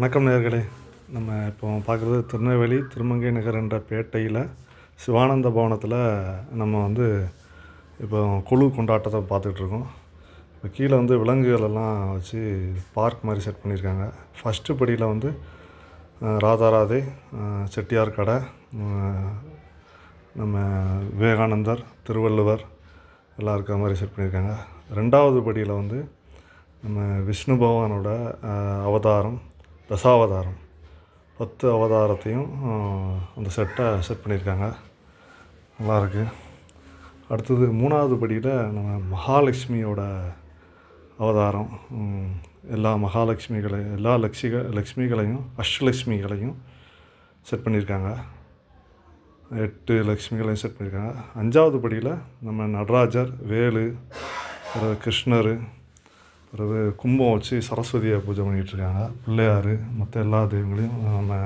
வணக்கம் நேயர்களே. நம்ம இப்போ பார்க்குறது திருநெல்வேலி திருமங்கை நகர் என்ற பேட்டையில் சிவானந்த பவனத்தில் நம்ம இப்போ குழு கொண்டாட்டத்தை பார்த்துட்ருக்கோம். இப்போ கீழே விலங்குகளெல்லாம் வச்சு பார்க் மாதிரி செட் பண்ணியிருக்காங்க. ஃபஸ்ட்டு படியில் ராதாராதே, செட்டியார் கடை, நம்ம விவேகானந்தர், திருவள்ளுவர் எல்லாம் இருக்கிற மாதிரி செட் பண்ணியிருக்காங்க. ரெண்டாவது படியில் நம்ம விஷ்ணு பகவானோட அவதாரம், தசாவதாரம் 10 அவதாரத்தையும் அந்த செட் பண்ணியிருக்காங்க. நல்லாயிருக்கு. அடுத்தது மூணாவது படியில் நம்ம மகாலட்சுமியோட அவதாரம், எல்லா மகாலட்சுமிகளையும் எல்லா லக்ஷ்மிகளையும் அஷ்டலக்ஷ்மிகளையும் செட் பண்ணியிருக்காங்க. 8 லக்ஷ்மிகளையும் செட் பண்ணியிருக்காங்க. 5வது படியில் நம்ம நடராஜர், வேலு, கிருஷ்ணர், பிறகு கும்பம் வச்சு சரஸ்வதியை பூஜை பண்ணிகிட்ருக்காங்க. பிள்ளையார், மற்ற எல்லா தெய்வங்களையும் நம்ம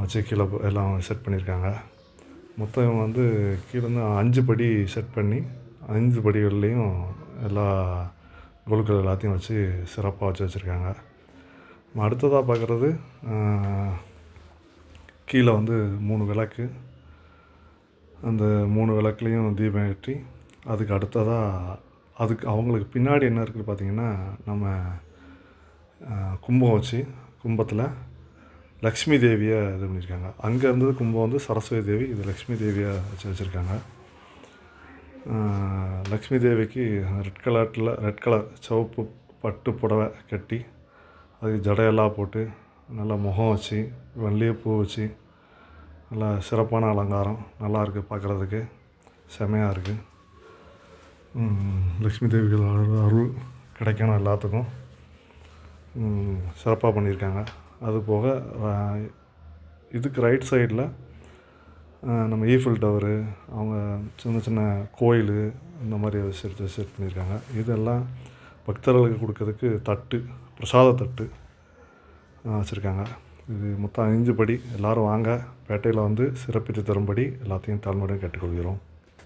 வச்சு கீழே எல்லாம் செட் பண்ணியிருக்காங்க. மொத்தம் இவங்க கீழேருந்து 5 படி செட் பண்ணி 5 படிகள்லேயும் எல்லா கொலுக்கள் எல்லாத்தையும் வச்சு சிறப்பாக வச்சுருக்காங்க. நம்ம அடுத்ததாக பார்க்குறது கீழே 3 விளக்கு. அந்த 3 விளக்குலேயும் தீபம் ஏற்றி அதுக்கு அடுத்ததாக அவங்களுக்கு பின்னாடி என்ன இருக்குது பார்த்திங்கன்னா, நம்ம கும்பம் வச்சு கும்பத்தில் லக்ஷ்மி தேவியை இது பண்ணியிருக்காங்க. அங்கே இருந்தது கும்பம் சரஸ்வதி தேவி, இது லக்ஷ்மி தேவியை வச்சுருக்காங்க. லக்ஷ்மி தேவிக்கு ரெட் கலர் சிவப்பு பட்டு புடவை கட்டி அதுக்கு ஜடையெல்லாம் போட்டு நல்லா முகம் வச்சு மல்லிகைப்பூ வச்சு நல்லா சிறப்பான அலங்காரம். நல்லாயிருக்கு, பார்க்குறதுக்கு செமையாக இருக்குது. லக்ஷ்மி தேவிகளோட அருள் கிடைக்கணும் எல்லாத்துக்கும். சிறப்பாக பண்ணியிருக்காங்க. அதுபோக இதுக்கு ரைட் சைடில் நம்ம ஈஃபில் டவரு, அவங்க சின்ன சின்ன கோயில் இந்த மாதிரி செட் பண்ணியிருக்காங்க. இதெல்லாம் பக்தர்களுக்கு கொடுக்கறதுக்கு தட்டு, பிரசாத தட்டு வச்சுருக்காங்க. இது மொத்தம் 5 படி. எல்லோரும் வாங்க, பேட்டையில் சிறப்பித்து தரும்படி எல்லாத்தையும் தாழ்மையுடன் கேட்டுக்கொள்கிறோம்.